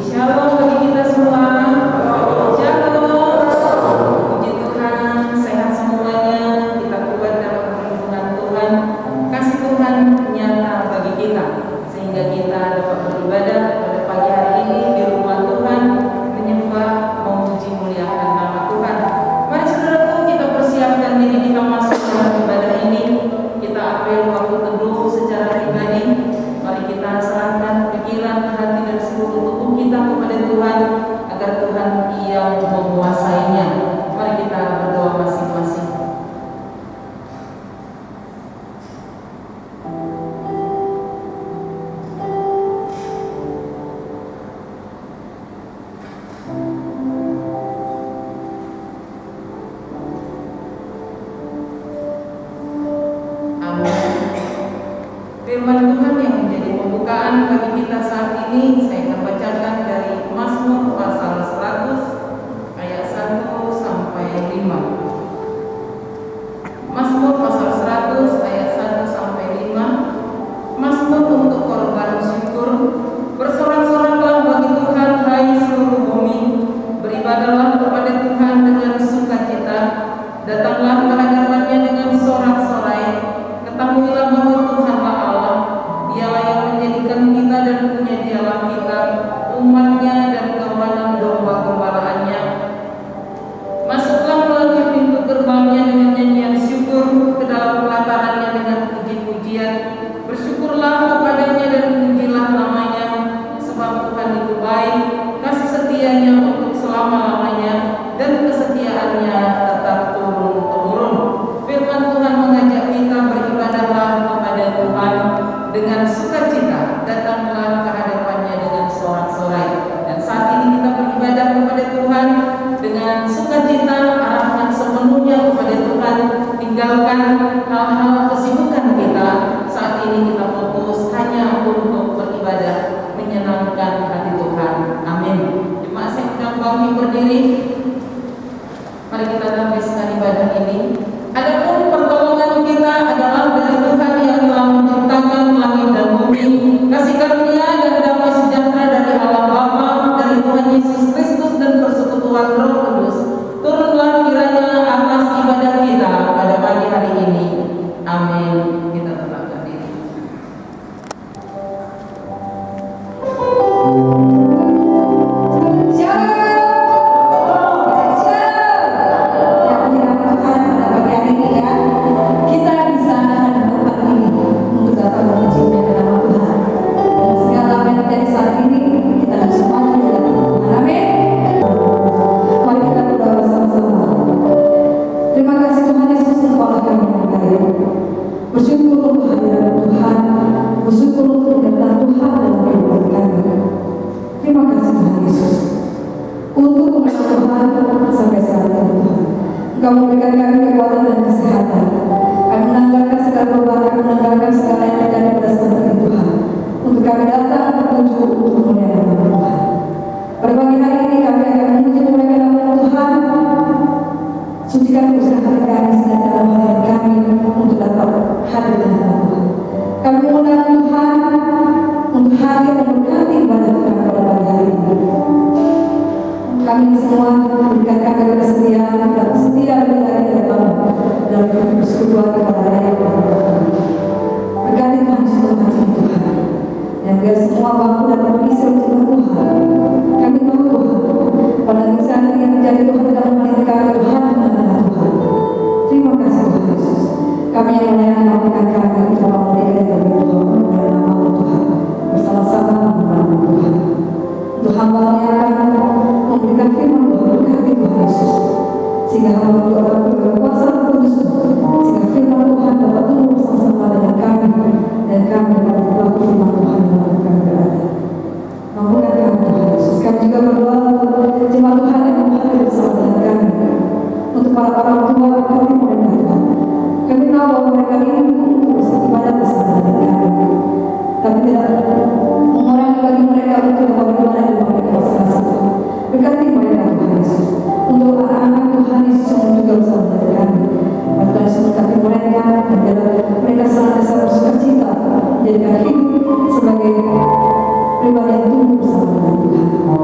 Shalom bagi kita semua. Shalom. Puji Tuhan, sehat semuanya. Kita kuat dalam perlindungan Tuhan. Kasih Tuhan nyata bagi kita, sehingga kita dapat beribadah pada pagi hari ini di rumah Tuhan, menyembah, memuji, muliakan nama Tuhan. Mari saudaraku, kita persiapkan diri kita masuk dalam ibadah ini. Kita ambil waktu teduh secara pribadi. Mari kita serahkan pikiran, hati, dan seluruh tubuh kita kepada Tuhan, agar Tuhan yang menguasainya. Mari kita berdoa masing-masing. Firman Tuhan yang menjadi pembukaan bagi kita saat ini, saya akan bacakan dari Mazmur pasal 100 ayat 1 sampai 5. Mazmur pasal 100 ayat 1 sampai 5. Mazmur untuk korban syukur. Bersorak-soraklah bagi Tuhan, hai seluruh bumi. Beribadahlah kepada Tuhan dengan sukacita. Datanglah ke hadapannya dengan sorak-sorai. Ketahuilah bahwa Tuhanlah Allah. Dialah yang menjadikan kita dan penyedialah kita, umatnya dan kawanan domba gembalaannya. Masuklah melalui pintu gerbangnya dengan nyanyian syukur, ke dalam pelatarannya dengan puji-pujian. Bersyukurlah kepadanya dan pujilah namanya, sebab Tuhan itu baik, kasih setianya untuk selama-lamanya, dan kesetiaannya tetap turun-temurun. Firman Tuhan mengajak kita beribadahlah kepada Tuhan dengan sukacita, datanglah ke hadapannya dengan sorak-sorai. Dan saat ini kita beribadah kepada Tuhan dengan sukacita, arahkan sepenuhnya kepada Tuhan, tinggalkan hal-hal kesibukan kita. Saat ini kita fokus hanya untuk beribadah, menyenangkan hati Tuhan. Amin. Jemaat saya undang bangkit berdiri. Mari kita habiskan ibadah ini. Adapun pertolongan kita adalah dari Tuhan yang telah menciptakan langit dan bumi. Kasih karunia dan damai sejahtera dari Allah Bapa, dari Tuhan Yesus Kristus dan persekutuan Roh Kudus turunlah kiranya atas ibadah kita pada pagi hari ini. Amin. Kita tetap berdiri. Bersyukur untuk hadirat Tuhan, bersyukur untuk kedatangan Tuhan dalam kehidupan kami. Terima kasih Tuhan Yesus untuk mengenal Tuhan sampai saat ini Tuhan. Engkau memberikan kami kekuatan dan kesehatan. Kami menanggalkan segala beban, kami menanggalkan segala yang terjadi pada saat ini Tuhan. Untuk kami datang menuju untuk memuliakan nama Tuhan. Pada pagi hari ini kami akan menuju memuliakan nama Tuhan. Sucikan usaha hati kami sehingga dalam hati kami untuk dapat hadir di hadapan Tuhan. Kami mengundang Tuhan untuk hadir memberkati ibadah kita pada pagi hari ini. Kami semua berikan kami kesetiaan dan setia berdiri di depan dalam persekutuan kepada raya Tuhan. Berkati Tuhan seluruh hati Tuhan, dan biar semua bangku dapat berisi untuk Tuhan. Kami tahu Tuhan, pada saat yang terjadi Tuhan dalam hati kami Tuhan mengenal Tuhan. Terima kasih Tuhan Yesus. Kami yang melayani memberikan kami untuk memberikan yang terbaik Tuhan dalam nama Tuhan. Bersama-sama membangun Tuhan. Untuk hamba yang akan memberikan firman Tuhan, berkati Tuhan Yesus. Sehingga hamba dapat berkuasa kudus Tuhan. Sehingga firman Tuhan dapat tumbuh bersama-sama dengan kami. Dan kami dapat berlaku firman Tuhan dalam kami berada. Mampukan kami Tuhan Yesus. Kami juga berdoa untuk jemaat Tuhan yang hadir bersama dengan kami. Untuk para orang tua, berkati mereka Tuhan. Kami tahu bahwa mereka rindu untuk beribadah bersama dengan kami. Tapi tidak mengurangi bagi mereka untuk beribadah di rumah mereka masing-masing. Berkati mereka Tuhan Yesus. Untuk anak-anak Tuhan Yesus yang juga bersama dengan kami. Tuhan Yesus berkati mereka dan biarlah mereka senantiasa bersukacita menjadikan hidup sebagai pribadi yang tumbuh bersama dengan Tuhan.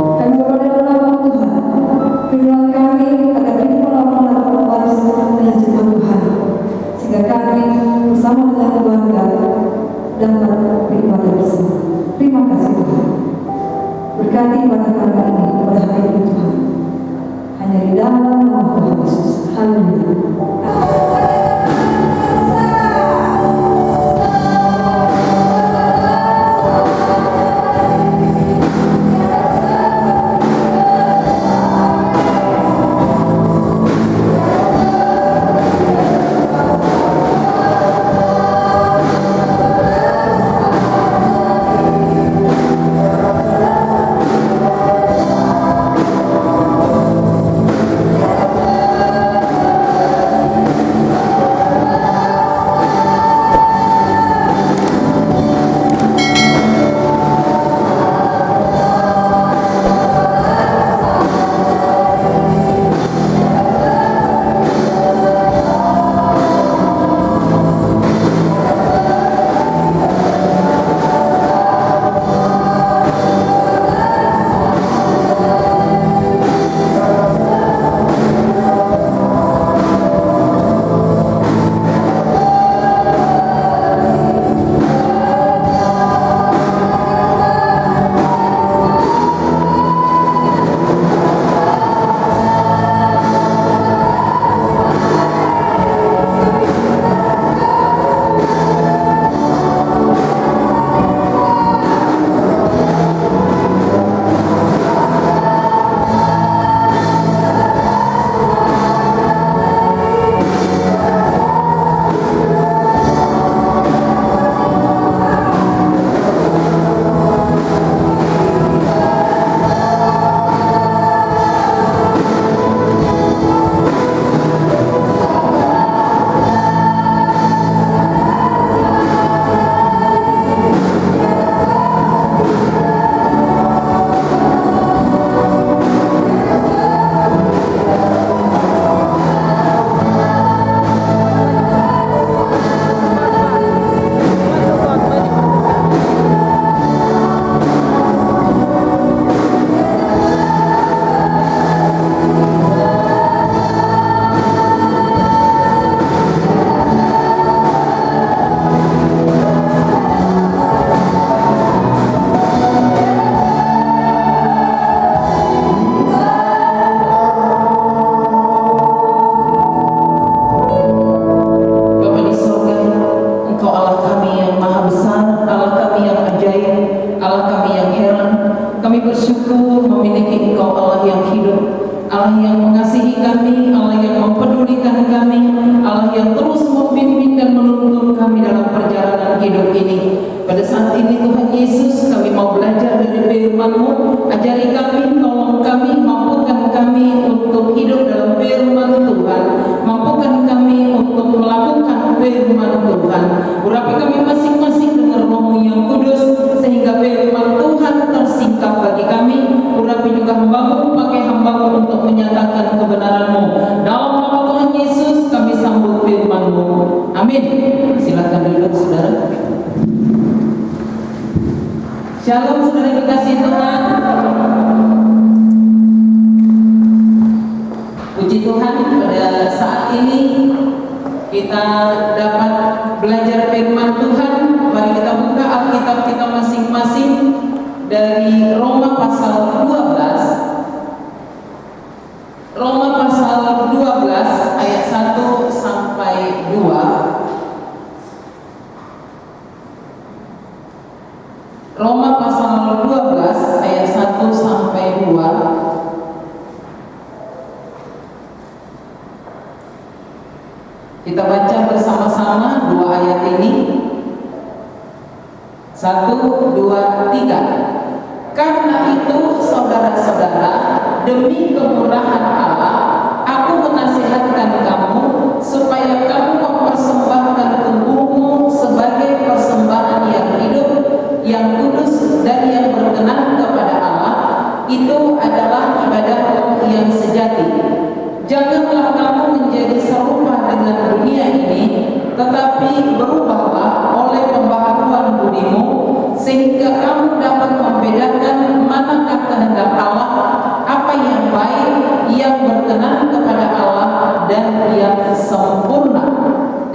Berkati pada kami ini, pada hari ini Tuhan. Hanya di dalam nama Tuhan Yesus. Haleluya.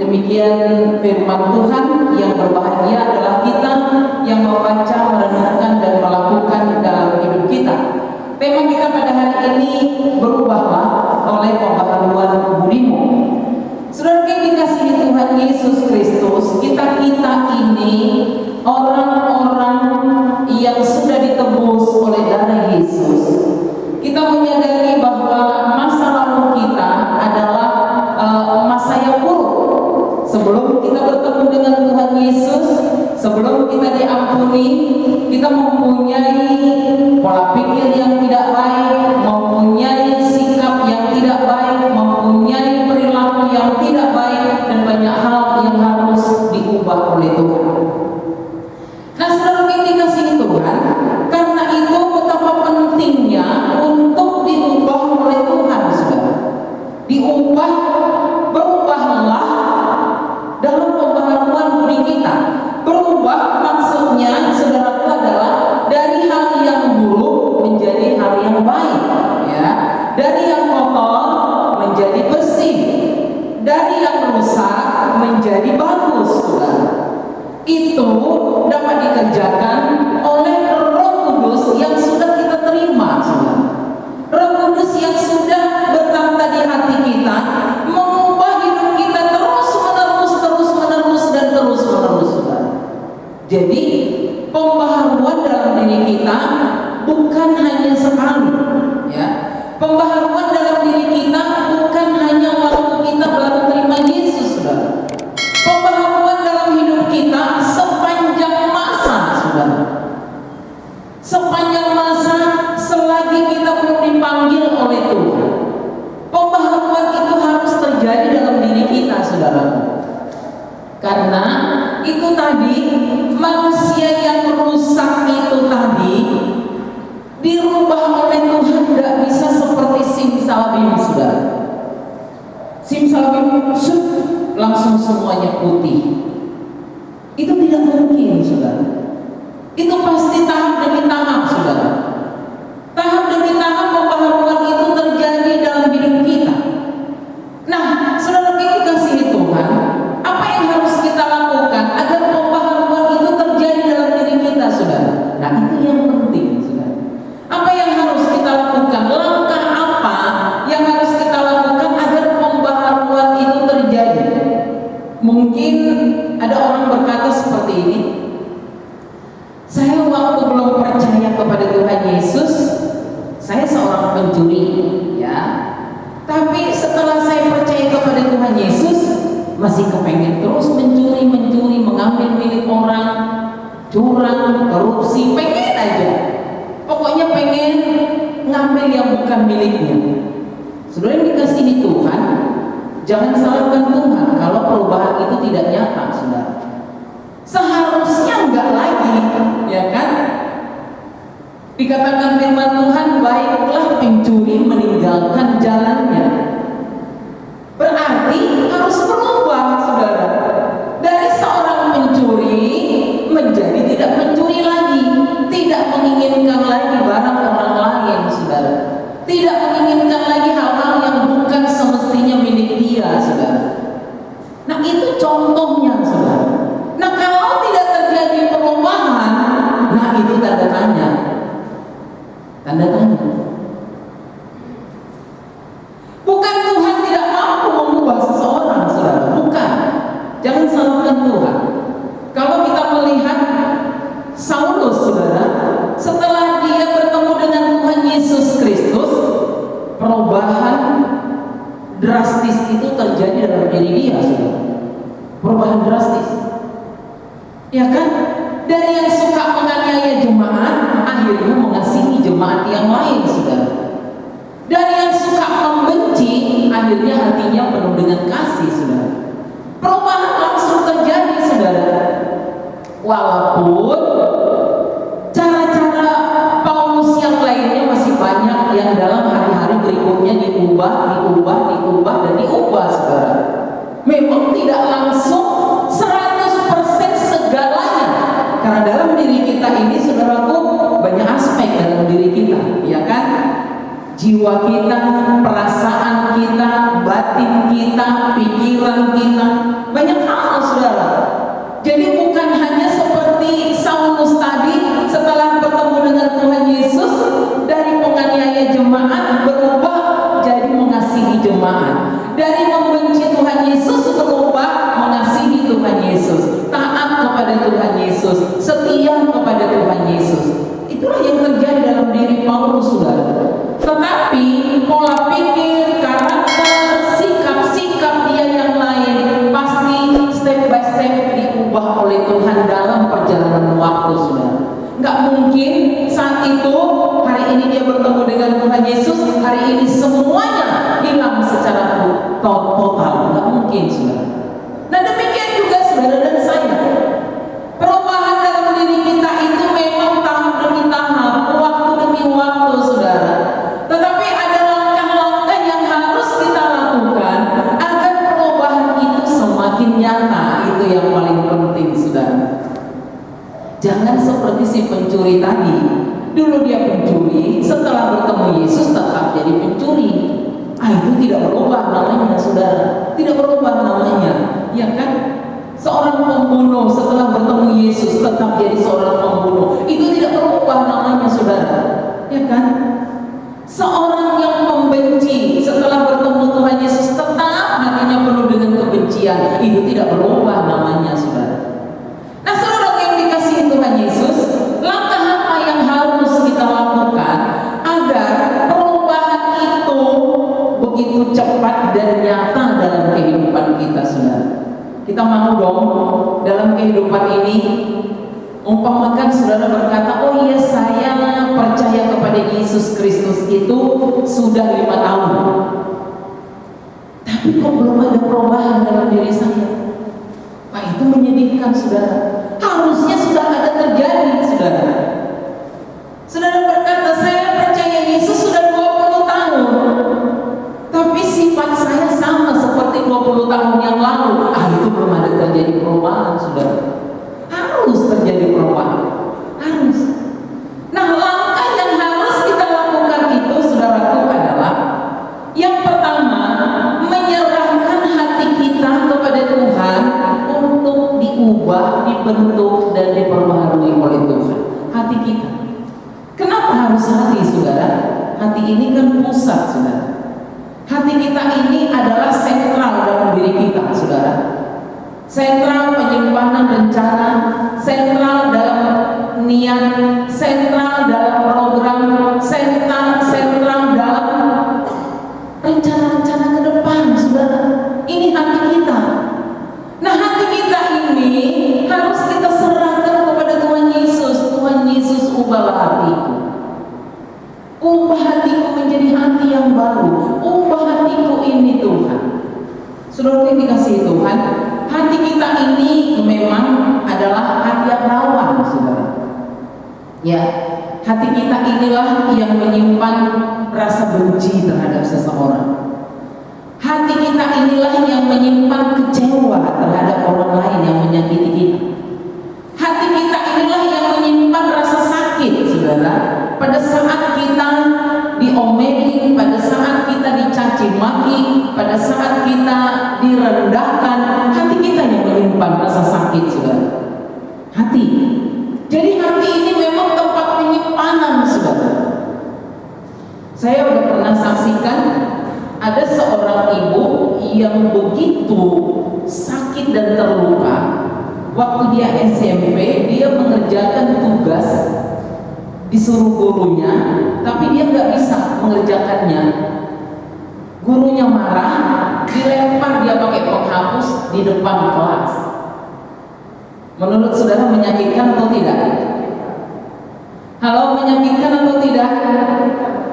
Demikian firman Tuhan. Yang berbahagia adalah kita yang membaca, merenungkan dan melakukan dalam hidup kita. dari yang kotor menjadi bersih, dari yang rusak menjadi bagus, saudara. Itu dapat dikerjakan oleh Roh Kudus yang sudah kita terima, saudara. Roh Kudus yang sudah bertahta di hati kita, mengubah hidup kita terus menerus, saudara. Jadi pembaharuan dalam diri kita bukan hanya sekali, ya. Pembaharuan dalam diri kita bukan hanya waktu kita baru terima Yesus, saudara. Pembaharuan dalam hidup kita sepanjang masa, saudara. Sepanjang masa selagi kita belum dipanggil oleh Tuhan. Pembaharuan itu harus terjadi dalam diri kita, saudara. Karena itu tadi, manusia yang rusak itu tadi dirubah oleh Tuhan, tidak bisa seperti simsalabim, saudara. Simsalabim langsung semuanya putih. Itu tidak mungkin, saudara. Itu pasti tahap demi tahap, saudara. Tahap demi tahap pembaharuan itu terjadi dalam hidup kita. Nah, saudara, kita kasih Tuhan, apa yang harus kita lakukan agar pembaharuan itu terjadi dalam diri kita, saudara? Nah, itu yang penting, saudara. Apa yang harus kita lakukan? Langkah apa yang harus kita lakukan agar pembaharuan itu terjadi? Mungkin ada orang berkata seperti ini, saya waktu belum percaya kepada Tuhan Yesus, saya seorang pencuri, ya. Tapi setelah saya percaya kepada Tuhan Yesus, masih kepengen terus mencuri, mengambil milik orang, curang, korupsi, pengen aja. Pokoknya pengen ngambil yang bukan miliknya. Saudara yang dikasihi Tuhan, jangan salahkan Tuhan kalau perubahan itu tidak nyata, saudara. Seharusnya enggak lagi, ya kan? Dikatakan firman Tuhan, baiklah pencuri meninggalkan jalannya. Berarti harus berubah, saudara. Dari seorang pencuri menjadi tidak mencuri lagi, tidak menginginkan lagi barang orang lain, saudara. Tidak menginginkan lagi hal-hal yang bukan semestinya milik dia, saudara. Nah, itu contohnya, saudara. Nah, kalau tidak terjadi perubahan, nah itu tanda tanya. Tanda tanya. Bukan Tuhan tidak mampu mengubah seseorang, saudara. Bukan. Jangan salahkan Tuhan. Kalau kita melihat Saulus, saudara, setelah dia bertemu dengan Tuhan Yesus Kristus, perubahan drastis itu terjadi dalam diri dia, saudara. Perubahan drastis, ya kan? Dari yang suka menganiaya jemaat, akhirnya mengasihi jemaat yang lain, saudara. Dari yang suka membenci, akhirnya hatinya penuh dengan kasih, saudara. Perubahan langsung terjadi, saudara. Walaupun cara-cara Paulus yang lainnya masih banyak yang dalam hari-hari berikutnya diubah, dan diubah, saudara. Memang tidak langsung 100% segalanya, karena dalam diri kita ini, saudaraku, banyak aspek dalam diri kita, ya kan? Jiwa kita, perasaan kita, batin kita, pikiran kita, banyak hal, saudara. Jadi bukan hanya seperti Saulus tadi, setelah bertemu dengan Tuhan Yesus, dari penganiaya jemaat berubah jadi mengasihi jemaat. Dari membenci Tuhan Yesus berubah mengasihi Tuhan Yesus, taat kepada Tuhan Yesus, setia kepada Tuhan Yesus. Itulah yang terjadi dalam diri Paulus, saudara. Tetapi pola pikir, karakter, sikap-sikap dia yang lain pasti step by step diubah oleh Tuhan dalam perjalanan waktu, saudara. Nggak mungkin saat itu, hari ini dia bertemu dengan Tuhan Yesus, hari ini semuanya hilang secara total. Nggak mungkin, saudara. Nah, demikian juga saudara dan saya. Perubahan dalam diri kita itu memang tahap demi tahap, waktu demi waktu, saudara. Tetapi ada langkah-langkah yang harus kita lakukan agar perubahan itu semakin nyata. Itu yang paling penting, saudara. Jangan seperti si pencuri tadi, Dulu dia pencuri, setelah bertemu Yesus tetap jadi pencuri. Itu tidak berubah namanya, saudara. Tidak berubah namanya, ya kan? Seorang pembunuh setelah bertemu Yesus tetap jadi seorang pembunuh. Itu tidak berubah namanya, saudara, ya kan? Seorang yang membenci setelah bertemu Tuhan Yesus tetap hatinya penuh dengan kebencian. Itu tidak berubah namanya, saudara. Nah, saudara yang dikasihi Tuhan Yesus, langkah apa yang harus kita lakukan agar perubahan itu begitu cepat dan nyata dalam kehidupan kita, saudara? Kita mau dong dalam kehidupan ini, umpamakan saudara berkata, oh iya saya percaya kepada Yesus Kristus itu sudah 5 tahun, tapi kok belum ada perubahan dalam diri saya. Itu menyedihkan, saudara. Harusnya sudah ada terjadi, saudara. Saudara berkata, saya percaya Yesus sudah 20 tahun, tapi sifat saya sama seperti 20 tahun yang lalu. Itu belum ada terjadi perubahan, saudara. Harus terjadi perubahan, harus. Nah, langkah yang harus kita lakukan itu, saudaraku, adalah yang pertama, menyerahkan hati kita kepada Tuhan untuk diubah, dibentuk, dan diperbaharui oleh Tuhan. Hati kita. Kenapa harus hati, saudara? Hati ini kan pusat, saudara. Hati kita ini adalah sentral dalam diri kita, saudara. Sentral penyimpanan rencana, sentral dalam niat, sentral dalam program, sentral dalam rencana-rencana ke depan, saudara. Ini hati kita. Nah, hati kita ini harus kita serahkan kepada Tuhan Yesus. Tuhan Yesus, ubahlah hatiku. Ubah hatiku menjadi hati yang baru. Ubah hatiku ini, Tuhan. Saudara yang dikasihi Tuhan, hati kita ini memang adalah hati yang rawan, saudara. Ya, hati kita inilah yang menyimpan rasa benci terhadap seseorang. Hati kita inilah yang menyimpan kecewa terhadap orang lain yang menyakiti kita. Hati kita inilah yang menyimpan rasa sakit, saudara. Pada saat kita diomelin, pada saat kita dicaci maki, pada saat kita direndahkan, hati kita yang menyimpan rasa sakit, saudara. Hati. Jadi hati ini memang tempat penyimpanan, saudara. Saya sudah pernah saksikan ada seorang ibu yang begitu sakit dan terluka. Waktu dia SMP, dia mengerjakan tugas disuruh gurunya, tapi dia nggak bisa mengerjakannya. Gurunya marah, dilempar dia pakai penghapus di depan kelas. Menurut saudara menyakitkan atau tidak? Halo, menyakitkan atau tidak?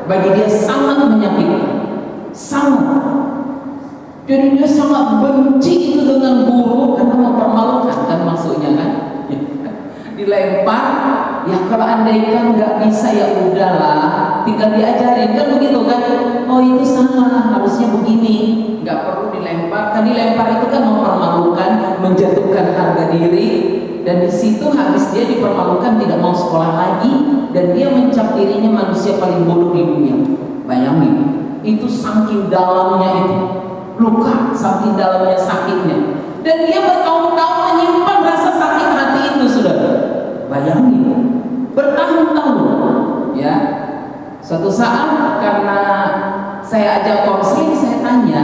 Bagi dia sangat menyakitkan, sangat. Jadi dia sangat benci itu dengan guru karena mempermalukan, kan maksudnya kan? Dilempar, ya kalau andaikan nggak bisa ya udahlah, tinggal diajarin, kan begitu kan? Oh itu salah, harusnya begini, nggak perlu dilempar. Kan dilempar itu kan mempermalukan, menjatuhkan harga diri, dan di situ habis dia dipermalukan, tidak mau sekolah lagi, dan dia mencap dirinya manusia paling bodoh di dunia. Bayangin, itu saking dalamnya itu luka, saking dalamnya sakitnya, dan dia bertahun-tahun menyimpan rasa sakit hati itu, saudara. Bayangin, bertahun-tahun, ya. Suatu saat karena saya ajak konseling, saya tanya,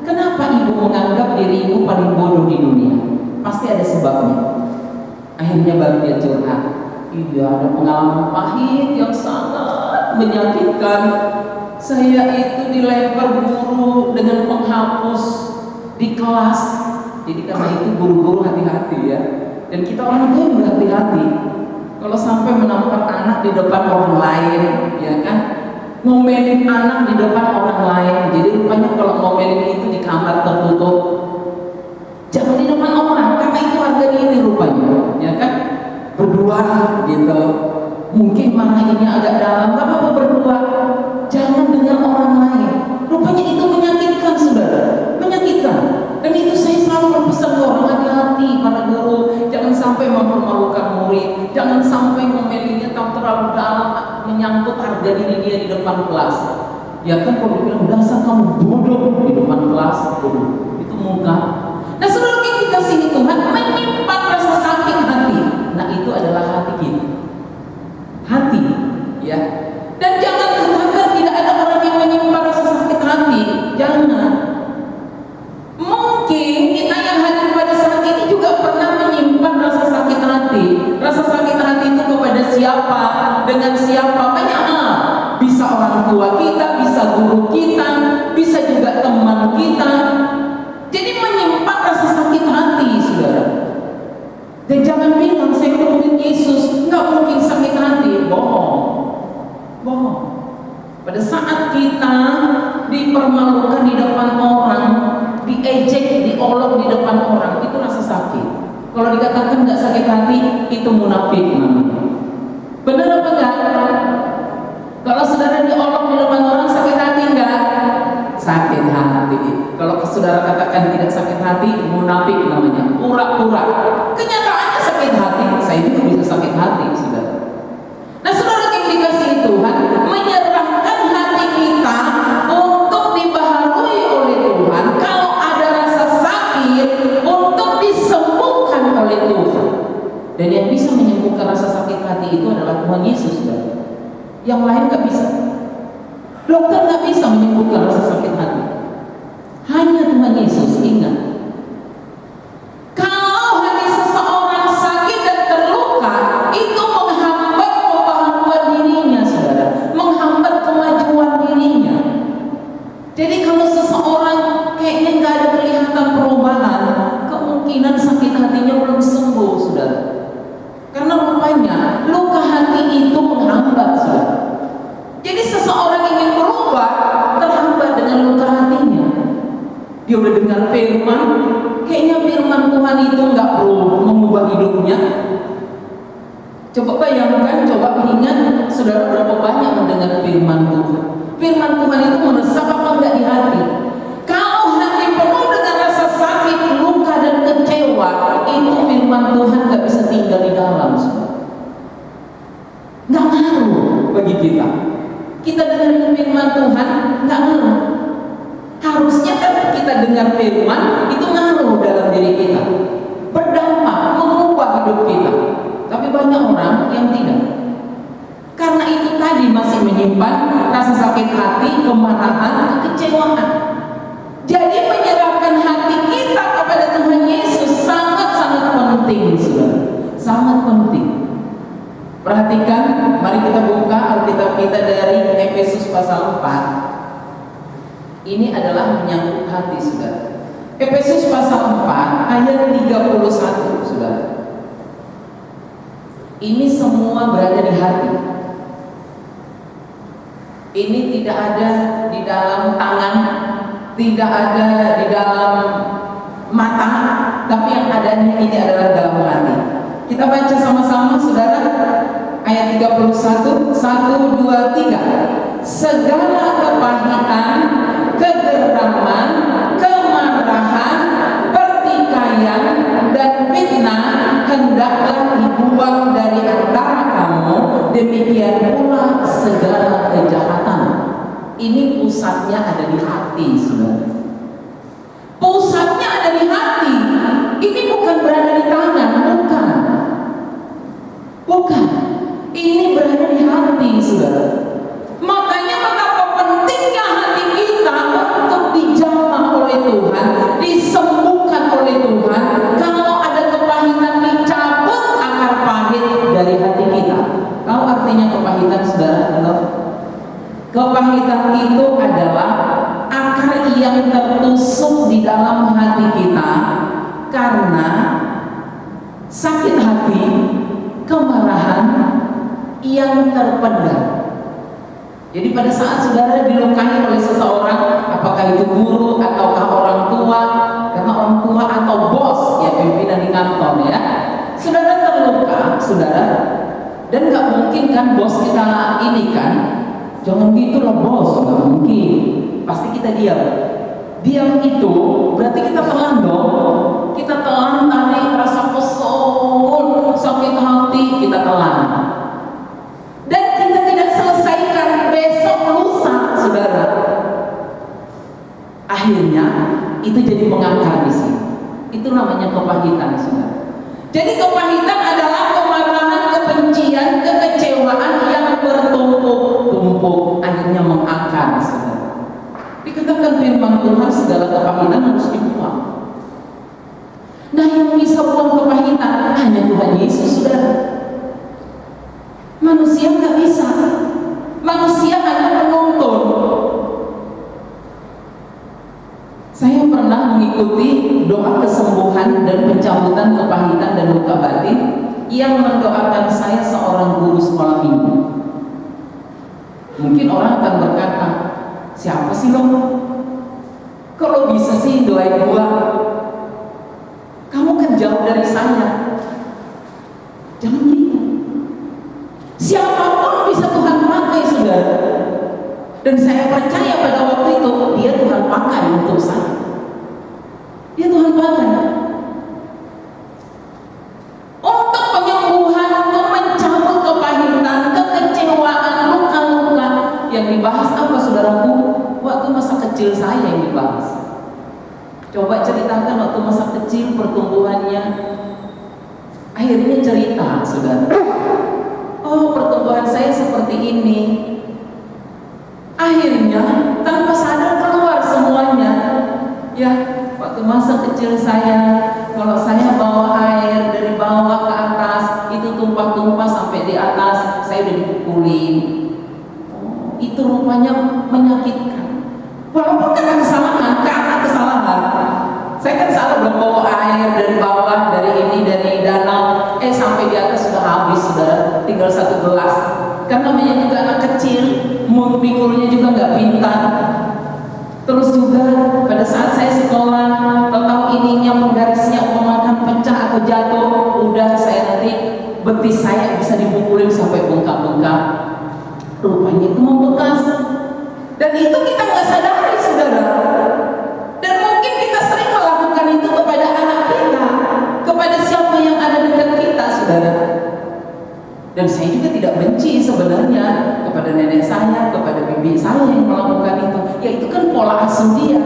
kenapa ibu menganggap diri ibu paling bodoh di dunia? Pasti ada sebabnya. Akhirnya baru dia curhat. Iya, ada pengalaman pahit yang sangat menyakitkan. Saya itu dilempar guru dengan penghapus di kelas. Jadi karena itu guru-guru hati-hati ya. Dan kita orang tua juga hati-hati. Kalau sampai menampar anak di depan orang lain, ya kan? Ngomelin anak di depan orang lain. Jadi rupanya kalau ngomelin itu di kamar tertutup, jangan di depan orang, karena itu harga diri rupanya, ya kan? Berdua gitu. Mungkin marahinnya agak dalam, gak apa-apa berdua. Jangan dengan orang lain. Rupanya itu menyakitkan, saudara, menyakitkan. Dan itu saya selalu berpesan ke orang, hati-hati para guru, jangan sampai mempermalukan murid, jangan sampai ngomelinnya terlalu dalam. menyangkut harga diri dia di depan kelas. Ya kan kalau bilang dasar kamu bodoh di depan kelas, itu muka. Nah saudara kita dikasihi Tuhan menyimpan rasa sakit hati. Nah itu adalah hati kita. Hati, ya. Dan jangan katakan tidak ada orang yang menyimpan rasa sakit hati. Jangan. Mungkin kita yang hadir pada saat ini juga pernah menyimpan rasa sakit hati. Rasa sakit hati itu kepada siapa, dengan siapa, banyak hal. Bisa orang tua kita, bisa guru kita, bisa juga teman kita. Jadi menyimpan rasa sakit hati, saudara. Dan jangan bilang saya murid Yesus, nggak mungkin sakit hati. Bohong, bohong. Pada saat kita dipermalukan di depan orang, diejek, diolok di depan orang, itu rasa sakit. Kalau dikatakan nggak sakit hati, itu munafik namanya. Benar apa enggak? Kalau saudara diolok di depan orang, sakit hati enggak? Sakit hati. Kalau saudara katakan tidak sakit hati, munafik namanya, pura-pura. Kenyataannya sakit hati. Saya juga bisa sakit hati, saudara. Nah, saudara yang dikasihi Tuhan, menyerahkan hati kita untuk dibaharui oleh Tuhan. Kalau ada rasa sakit, untuk disembuhkan oleh Tuhan. Dan yang bisa menyembuhkan rasa sakit hati itu adalah Tuhan Yesus, saudara. Yang lain gak bisa. Dokter gak bisa menyembuhkan rasa sakit hati. Hanya Tuhan Yesus. Ingat, kalau hati seseorang sakit dan terluka, itu menghambat pembaharuan dirinya, saudara, menghambat kemajuan dirinya. Jadi kalau seseorang kayaknya gak ada kelihatan perubahan, kemungkinan sakit hatinya belum sembuh, saudara. Karena rupanya luka hati itu menghambat, saudara. Jadi seseorang ingin berubah terhambat dengan luka hatinya. Dia udah dengar firman, kayaknya firman Tuhan itu nggak perlu mengubah hidupnya. Coba bayangkan, coba ingat, saudara berapa banyak mendengar firman Tuhan. Firman Tuhan itu meresap apa enggak di hati? Kalau hati penuh dengan rasa sakit, luka dan kecewa, itu firman Tuhan nggak bisa tinggal di dalam. Nggak ngaruh bagi kita. Kita dengar firman Tuhan nggak ngaruh. Harusnya kan kita dengar firman itu ngaruh dalam diri kita, berdampak, mengubah hidup kita. Tapi banyak orang yang tidak. Karena itu tadi masih menyimpan rasa sakit hati, kemarahan, kekecewaan. Jadi menyerahkan hati kita kepada Tuhan Yesus sangat-sangat penting, saudara. Sangat penting. Perhatikan, mari kita buka Alkitab kita dari Efesus pasal 4. Ini adalah menyangkut hati, saudara. Efesus pasal 4 ayat 31, saudara. Ini semua berada di hati. Ini tidak ada di dalam tangan, tidak ada di dalam mata, tapi yang adanya ini adalah dalam hati. Kita baca sama-sama, saudara. Ayat 31, 1, 2, 3. Segala kepahitan, kegeraman, kemarahan, pertikaian, dan fitnah hendaklah dibuang dari antara kamu. Demikian pula segala kejahatan. Ini pusatnya ada di hati, saudara. Pusatnya ada di hati. Ini bukan berada di tangan, bukan. Bukan. Ini berada di hati, saudara. Makanya betapa pentingnya hati kita untuk dijamah oleh Tuhan, disembuhkan oleh Tuhan. Kalau ada kepahitan, dicabut akar pahit dari hati kita. Tahu artinya kepahitan, saudara? Kepahitan itu adalah akar yang tertusuk di dalam hati kita karena sakit hati, kemarahan yang terpendam. Jadi pada saat saudara dilukai oleh seseorang, apakah itu guru ataukah orang tua, karena orang tua atau bos, ya pimpinan di kantor, ya, saudara terluka, saudara, dan nggak mungkin kan bos kita ini kan, jangan gitu loh bos, nggak mungkin, pasti kita diam. Diam itu berarti kita telan dong, kita telan tadi rasa kesel, sakit hati, kita telan. Dan kita tidak selesai akhirnya itu jadi mengakar di sini. Itu namanya kepahitan, saudara. Jadi kepahitan adalah kemarahan, kebencian, kekecewaan yang bertumpuk-tumpuk, akhirnya mengakar, saudara. Dikatakan firman Tuhan segala kepahitan harus dibuang. Nah, yang bisa buang kepahitan hanya Tuhan Yesus, saudara. Manusia nggak bisa. Manusia hanya penonton. Saya pernah mengikuti doa kesembuhan dan pencabutan kepahitan dan luka batin yang mendoakan saya seorang guru sekolah minggu. Mungkin orang akan berkata, siapa sih lo? Kalau bisa sih doain gua? Kamu kan jauh dari saya. Jangan gitu. Siapapun bisa Tuhan pakai, saudara. Dan saya percaya pada waktu itu dia Tuhan pakai untuk saya. Dia Tuhan pakai untuk penyembuhan, untuk mencabut kepahitan, kekecewaan, luka-luka. Yang dibahas apa, saudaraku? Waktu masa kecil saya yang dibahas. Coba ceritakan waktu masa kecil pertumbuhannya. Akhirnya cerita, saudara. Oh, pertumbuhan saya seperti ini. Akhirnya tanpa sadar keluar semuanya. Ya, waktu masa kecil saya, kalau saya bawa air dari bawah ke atas, itu tumpah-tumpah sampai di atas, saya udah dipukulin. Oh, itu rupanya menyakitkan. Walaupun karena kesalahan, saya kan salah belum bawa air dari bawah, dari ini, dari danau, sampai di atas sudah habis, saudara, tinggal satu gelas. Karena namanya juga anak kecil, pikulnya juga nggak pintar. Terus juga pada saat saya sekolah, tahu ininya penggarisnya umpamakan pecah atau jatuh, udah saya nanti betis saya bisa dipukulin sampai bengkak-bengkak. Rupanya itu membekas. Dan itu kita nggak sadari, saudara. Dan mungkin kita sering melakukan itu kepada anak kita, kepada siapa yang ada dekat kita, saudara. Dan saya juga tidak benci sebenarnya kepada nenek saya, kepada bibi saya yang melakukan itu. Ya itu kan pola asuh dia.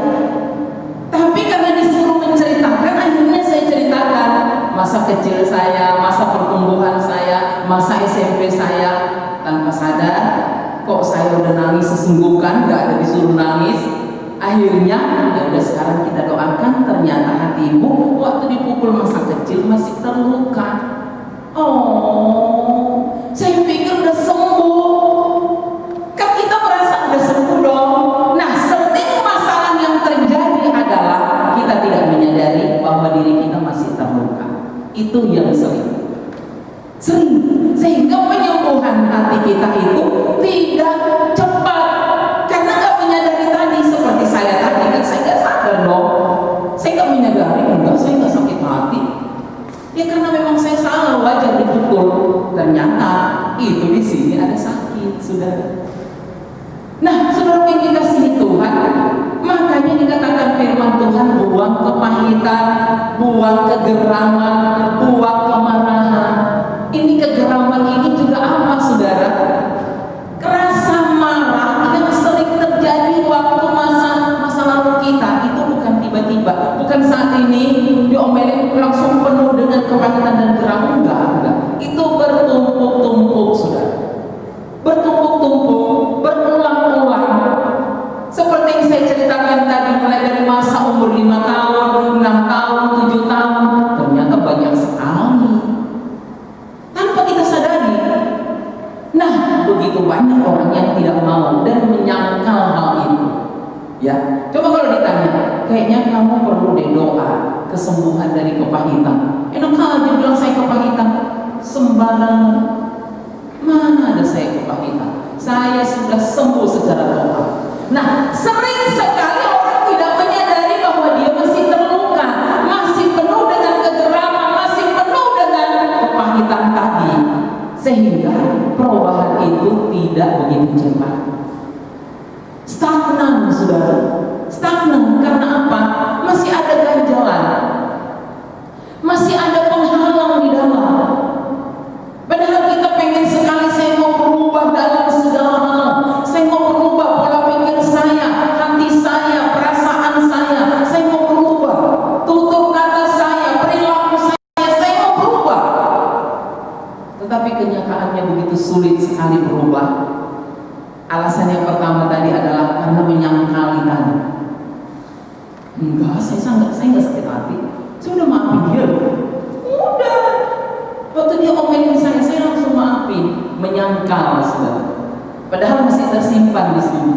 Tapi karena disuruh menceritakan, akhirnya saya ceritakan masa kecil saya, masa pertumbuhan saya, masa SMP saya. Tanpa sadar, kok saya udah nangis sesungguhkan, gak ada disuruh nangis. Akhirnya, ya udah sekarang kita doakan, ternyata hatimu waktu dipukul masa kecil masih terluka. Oh, saya pikir udah sembuh. Kan kita merasa udah sembuh dong. Nah, setiap masalah yang terjadi adalah kita tidak menyadari bahwa diri kita masih terluka. Itu yang sering. Sehingga penyembuhan hati kita itu tidak cepat. Karena nggak menyadari tadi, seperti saya tadi kan saya nggak sadar dong. Saya nggak menyadari, enggak, saya nggak sakit hati. Ya karena memang saya salah, wajar dipukul. Ternyata itu di sini ada sakit, saudara. Nah, saudara yang dikasihi Tuhan, makanya dikatakan firman Tuhan, buang kepahitan, buang kegeraman, buang kemarahan. Ini kegeraman ini juga apa, saudara? Rasa marah yang sering terjadi waktu masa lalu kita itu bukan tiba-tiba, bukan saat ini diomelin langsung penuh dengan kepahitan dan keraguan, enggak. Itu bertumpuk-tumpuk, saudara. Bertumpuk-tumpuk, berulang-ulang. Seperti yang saya ceritakan tadi, mulai dari masa umur 5 tahun, 6 tahun, 7 tahun, ternyata banyak sekali. Tanpa kita sadari. Nah, begitu banyak orang yang tidak mau dan menyangkal hal itu. Ya, coba kalau ditanya, kayaknya kamu perlu deh doa kesembuhan dari kepahitan. Enak aja bilang saya kepahitan, sembarang. Mana ada saya kepahitan? Saya sudah sembuh secara total. Nah, sering sekali orang tidak menyadari bahwa dia masih terluka, masih penuh dengan kegeraman, masih penuh dengan kepahitan tadi, sehingga perubahan itu tidak begitu cepat. Stagnan, saudara. Stagnan karena apa? Masih ada ganjalan, masih ada penghalang di dalam. Padahal kita pengen sekali, saya mau berubah dalam segala hal. Saya mau berubah pola pikir saya, hati saya, perasaan saya. Alasan yang pertama tadi adalah karena menyangkali tadi. Enggak, saya enggak sakit hati. Saya udah maafin dia. Udah. Waktu dia omelin saya langsung maafin. Menyangkal, saudara. Padahal masih tersimpan di sini.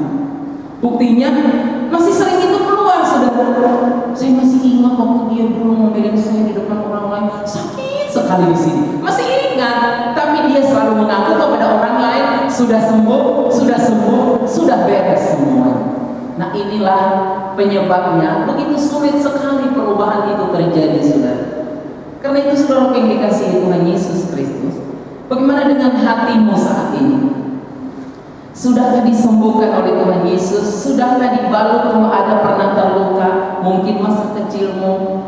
Buktinya masih sering itu keluar, saudara. Saya masih ingat waktu dia dulu ngomelin saya di depan orang lain. Sakit sekali di sini. Masih ingat. Tapi dia selalu mengaku kepada orang lain, sudah sembuh, sudah beres semua. Nah, inilah penyebabnya begitu sulit sekali perubahan itu terjadi, saudara. Karena itu, saudara yang dikasihi Tuhan Yesus Kristus, bagaimana dengan hatimu saat ini? Sudahkah disembuhkan oleh Tuhan Yesus? Sudahkah dibalut kalau ada pernah terluka, mungkin masa kecilmu,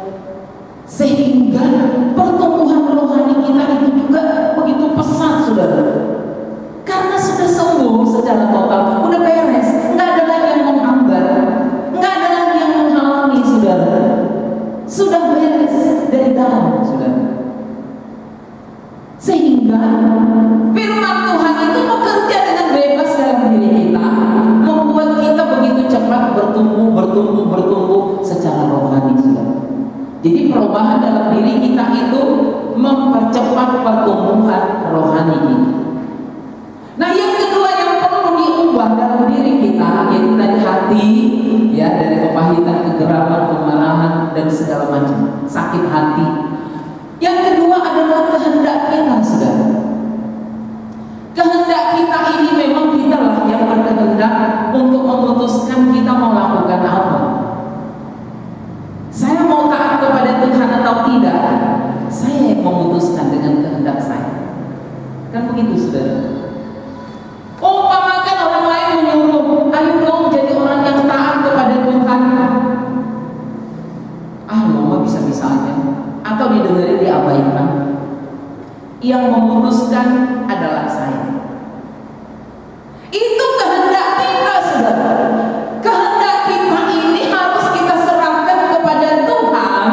sehingga pertumbuhan rohani kita itu juga begitu pesat, saudara? Karena sudah sembuh secara total, udah beres, nggak ada lagi yang menghambat, nggak ada lagi yang menghalangi, saudara. Sudah beres dari dalam, saudara. Sehingga firman Tuhan itu bekerja dengan bebas dalam diri kita, membuat kita begitu cepat bertumbuh secara rohani, saudara. Jadi perubahan dalam diri kita itu mempercepat pertumbuhan rohani kita. Nah, yang kedua yang perlu diubah dalam diri kita, yaitu dari hati, ya, dari kepahitan, kegeraman, kemarahan, dan segala macam sakit hati. Yang kedua adalah kehendak kita, saudara. Kehendak kita ini memang kita lah yang berkehendak untuk memutuskan kita mau lakukan apa. Saya mau taat kepada Tuhan atau tidak, saya yang memutuskan dengan kehendak saya. Kan begitu, saudara. Umpamakan orang lain menyuruh, ayo dong jadi orang yang taat kepada Tuhan. Mama bisa-bisa aja. Atau didengarin, diabaikan. Yang memutuskan adalah saya. Itu kehendak kita, saudara. Kehendak kita ini harus kita serahkan kepada Tuhan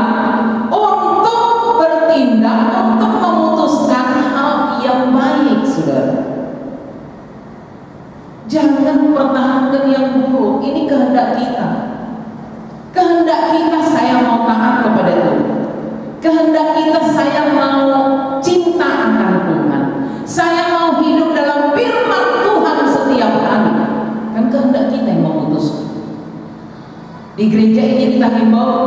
untuk bertindak, untuk memutuskan hal yang baik, saudara. Jangan pertahankan yang buruk. Ini kehendak kita. Kehendak kita saya mau taat kepada Tuhan. Kehendak kita saya mau cinta akan Tuhan. Saya mau hidup dalam firman Tuhan setiap hari. Kan kehendak kita yang memutuskan. Di gereja ini kita himbau,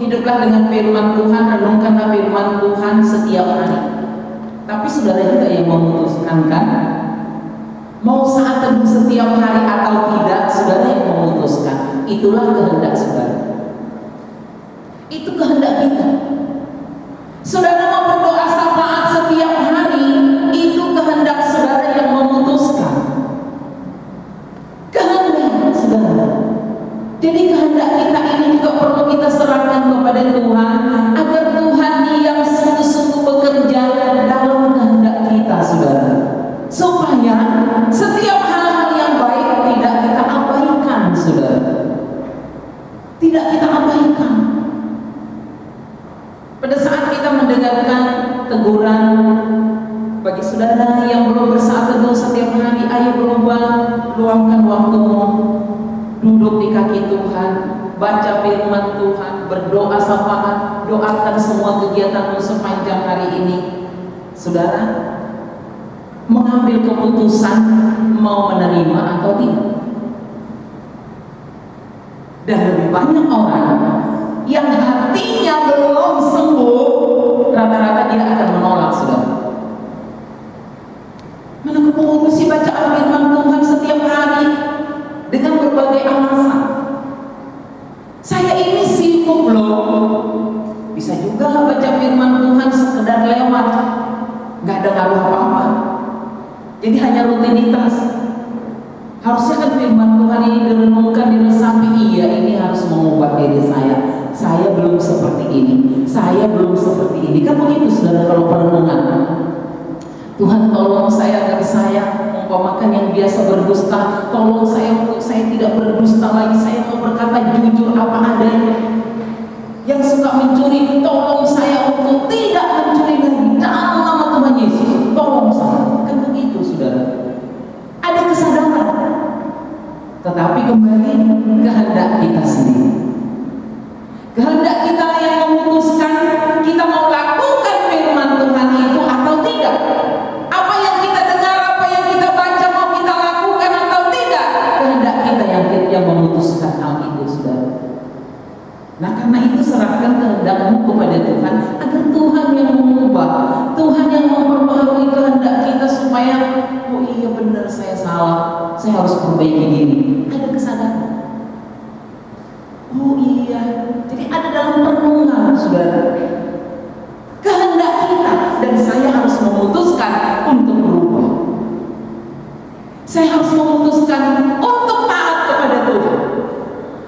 hiduplah dengan firman Tuhan, renungkanlah firman Tuhan setiap hari. Tapi saudara juga yang memutuskan, kan? Mau saat teduh setiap hari atau tidak, saudara yang memutuskan. Itulah kehendak saudara. Itu kehendak kita. Saudara mau berdoa syafaat setiap hari, itu kehendak saudara yang memutuskan. Kehendak saudara. Jadi kehendak kita ini juga perlu kita serahkan kepada Tuhan, agar Tuhan yang sungguh-sungguh bekerja dalam kehendak kita, saudara. Supaya setiap hal-hal yang baik tidak kita abaikan, saudara. Tidak kita abaikan. Pada saat kita mendengarkan teguran bagi saudara yang belum bersaat teduh setiap hari, ayo berubah, luangkan waktumu, duduk di kaki Tuhan, baca firman Tuhan, berdoa syafaat, doakan semua kegiatanmu sepanjang hari ini. Saudara, mengambil keputusan mau menerima atau tidak. Dan lebih banyak orang yang hatinya belum sembuh, rata-rata dia akan menolak, saudara. Mana kepengurusi bacaan firman Tuhan setiap hari dengan berbagai alasan. Saya ini sibuk loh. Bisa juga baca firman Tuhan sekedar lewat, nggak ada ngaruh apa-apa. Jadi hanya rutinitas. Harusnya kan firman Tuhan ini direnungkan, diresapi. Iya, ini harus mengubah diri saya. Saya belum seperti ini. Saya belum seperti ini. Kan begitu, saudara, kalau perenungan. Tuhan tolong saya agar saya umpamakan yang biasa berdusta, tolong saya untuk saya tidak berdusta lagi. Saya mau berkata jujur apa adanya. Yang suka mencuri, tolong saya untuk tidak mencuri lagi. Dalam nama Tuhan Yesus, tolong saya. Kan begitu, saudara. Ada kesadaran. tetapi kembali kehendak kita sendiri. Kehendak kita yang memutuskan kita mau lakukan firman Tuhan itu atau tidak. Apa yang kita dengar, apa yang kita baca mau kita lakukan atau tidak. Kehendak kita yang memutuskan hal itu, saudara. Nah, karena itu serahkan kehendakmu kepada Tuhan agar Tuhan yang mengubah, Tuhan yang memperbaharui kehendak kita supaya oh iya benar saya salah, saya harus perbaiki diri. Ada kesadaran. Oh iya, jadi ada dalam perenungan, saudara. Kehendak kita dan saya harus memutuskan untuk berubah. Saya harus memutuskan untuk taat kepada Tuhan.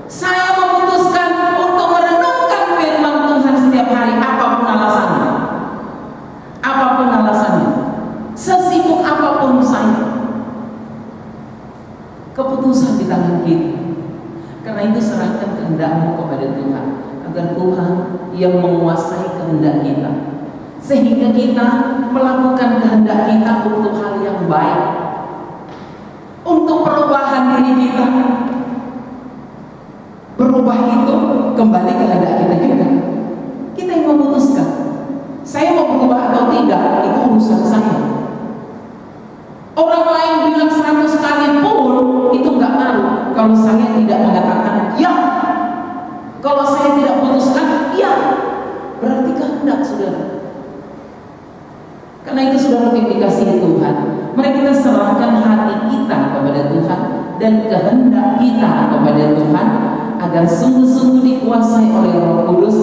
Saya memutuskan untuk merenungkan firman Tuhan setiap hari, apapun alasannya. Apapun alasannya. Sesibuk apapun saya. Keputusan di tangan kita. Karena itu serahkan kehendakmu kepada Tuhan, agar Tuhan yang menguasai kehendak kita, sehingga kita melakukan kehendak kita untuk hal yang baik, untuk perubahan diri kita. Berubah itu kembali kehendak kita juga. Kita yang memutuskan. Saya mau berubah atau tidak, itu urusan saya. Orang lain bilang 100 kali pun itu nggak ngaruh kalau saya tidak mengatakan ya. Kalau saya tidak putuskan ya, berarti kehendak, saudara. Karena itu saudara yang dikasihi Tuhan, mari kita serahkan hati kita kepada Tuhan dan kehendak kita kepada Tuhan, agar sungguh-sungguh dikuasai oleh Roh Kudus,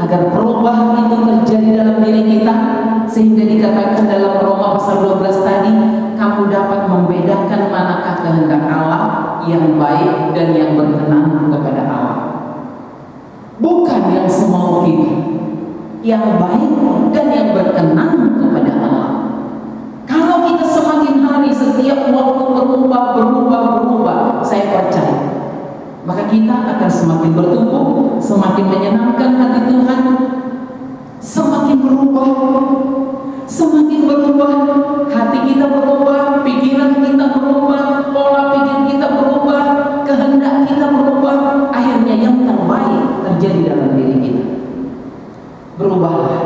agar perubahan itu terjadi dalam diri kita, sehingga dikatakan dalam Roma pasal 12 tadi, kamu dapat membedakan manakah kehendak Allah yang baik dan yang berkenan kepada Allah. Bukan yang semau kita, yang baik dan yang berkenan kepada Allah. Kalau kita semakin hari setiap waktu berubah, saya percaya maka kita akan semakin bertumbuh, semakin menyenangkan hati Tuhan, semakin berubah, hati kita berubah, pikiran kita berubah, pola pikir kita berubah, kehendak kita berubah, akhirnya yang terbaik terjadi dalam diri kita. Berubahlah,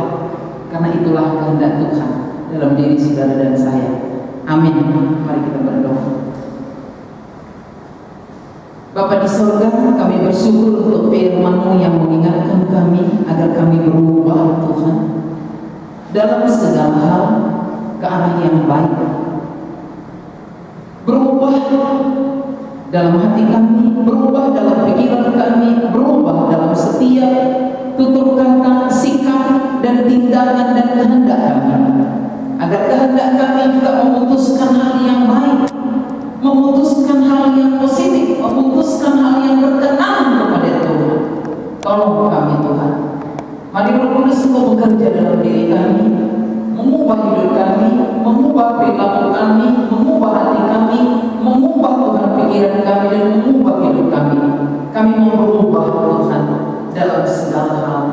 karena itulah kehendak Tuhan dalam diri saudara dan saya. Amin. Mari kita berdoa. Bapa di sorga, kami bersyukur untuk firman-Mu yang mengingatkan kami agar kami berubah, Tuhan, dalam segala hal ke arah yang baik. Berubah dalam hati kami, berubah dalam pikiran kami, berubah dalam setiap tutur kata, sikap, dan tindakan dan kehendak kami, agar kehendak kami juga memutuskan hal yang baik, memutuskan hal yang positif, memutuskan hal yang berkenan kepada Tuhan. Tolong kami, Tuhan. Mari Roh Kudus Engkau bekerja dalam diri kami, mengubah hidup kami, mengubah perilaku kami, mengubah hati kami, mengubah Tuhan pikiran kami, dan mengubah hidup kami. Kami mau berubah, Tuhan, dalam segala hal.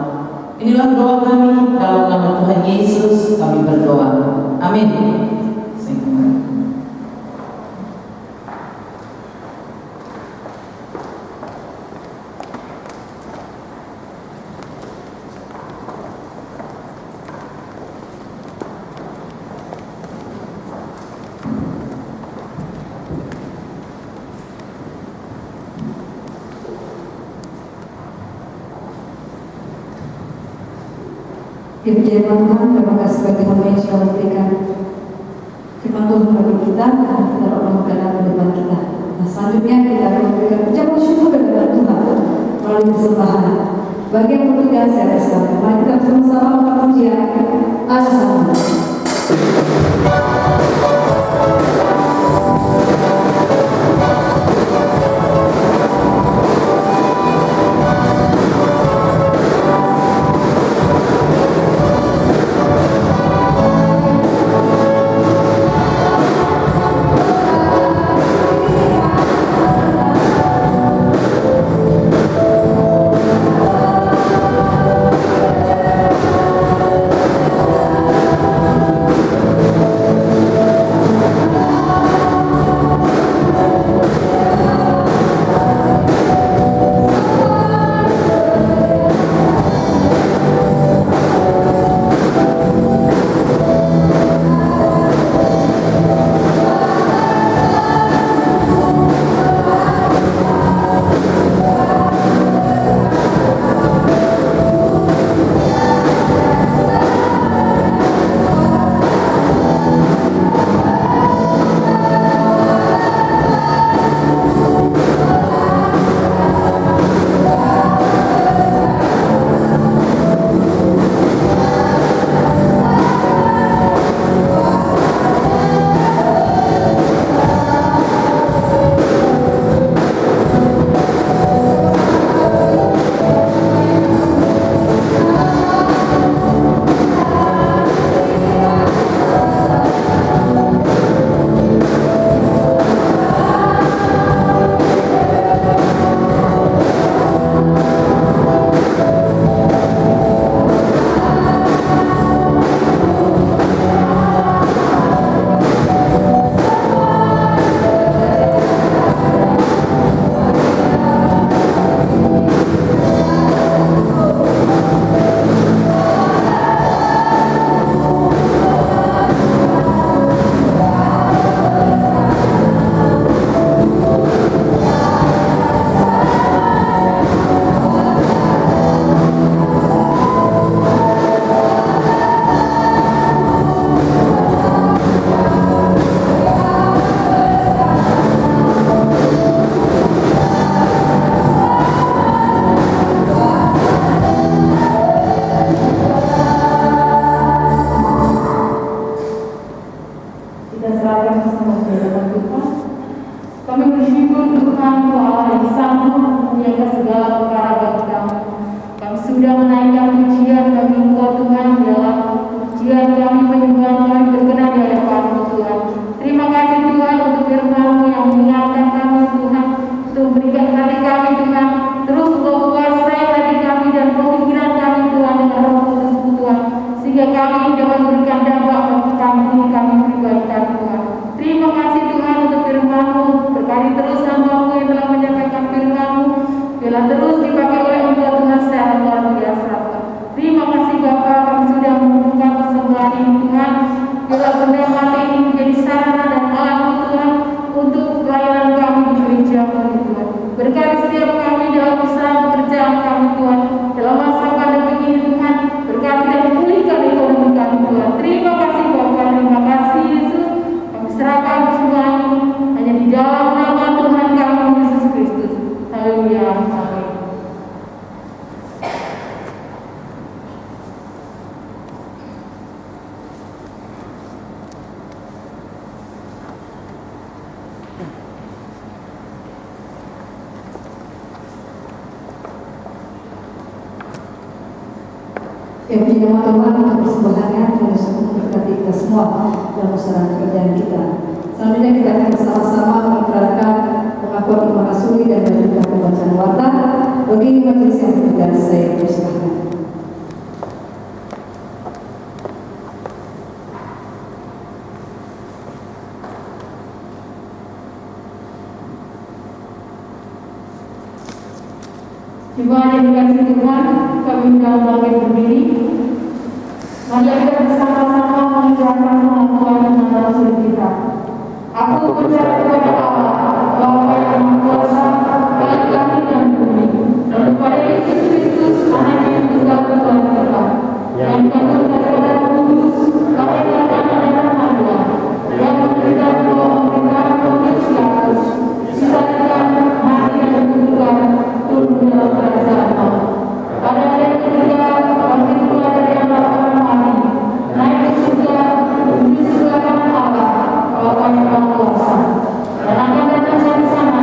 Inilah doa kami, dalam nama Tuhan Yesus kami berdoa. Amin. Firman Tuhan, terima kasih bagi hamba yang sudah memberikan firman Tuhan bagi kita, dan kita rohkan dalam depan kita. Nah, selanjutnya kita akan memberikan ucapan syukur kepada Tuhan melalui persembahan. Bagi yang bertugas, saya persilakan. Mari kita bersama-sama mengangkat pujian Allah Sama. Tuhan, Engkau Allah yang sanggup menyediakan segala perkara bagi kami. Kami sudah menaikkan pujian bagi Engkau Tuhan, dalam pujian kami, penyembahan kami berkenan di hadapan-Mu Tuhan. Terima kasih Tuhan untuk firman-Mu yang mengingatkan kami Tuhan, untuk memberikan hati kami Tuhan, terus Engkau kuasai hati kami dan pemikiran kami Tuhan dengan Roh Kudus-Mu Tuhan, sehingga kami dapat memberikan dampak bagi kami pribadi kami Tuhan. Terima kasih Tuhan untuk firman-Mu, berkati terus hamba-Mu yang telah menyampaikan firman-Mu, biarlah terus dipakai oleh Engkau Tuhan secara luar biasa. Terima kasih Bapa, kami sudah membuka persembahan ini Tuhan, biarlah benda mati ini menjadi sarana dan alat Tuhan untuk pelayanan kami di gereja-Mu Tuhan. Berkati setiap kami dalam usaha pekerjaan kami Tuhan, dalam masa pandemi ini Tuhan, berkati dan pulihkan ekonomi kami Tuhan. Terima kasih Bapa, terima kasih Yesus. Kami serahkan semua ini hanya di dalam nama Tuhan kami Yesus Kristus. Haleluya. Amin. Yang punya Tuhan untuk persembahannya, Tuhan Yesus memberkati kita semua dalam usaha pekerjaan kita. Selanjutnya kita akan bersama-sama mengikrarkan pengakuan iman rasuli dan melanjutkan pembacaan warta. Bagi majelis yang bertugas, saya persilahkan. Jemaat yang dikasihi Tuhan, kami undang bangkit berdiri. Mari kita bersama-sama mengikrarkan pengakuan iman rasuli kita. Aku percaya kepada Allah, Bapa yang Maha Kuasa, Bapa langit dan bumi, dan kepada Yesus Kristus, Anak yang tunggal Tuhan kita, yang dikandung daripada Roh Kudus, lahirkan dari Maria, yang menderita bawah pemerintahan Pontius Pilatus, disalibkan, mati dan dikuburkan, turun dalam kerajaan Allah. Pada hari yang ketiga, bangkit pula dari antara orang mati, naik ke surga, menuju sebelah kanan Allah, Bapa yang Maha Kuasa, dan akan datang dari sana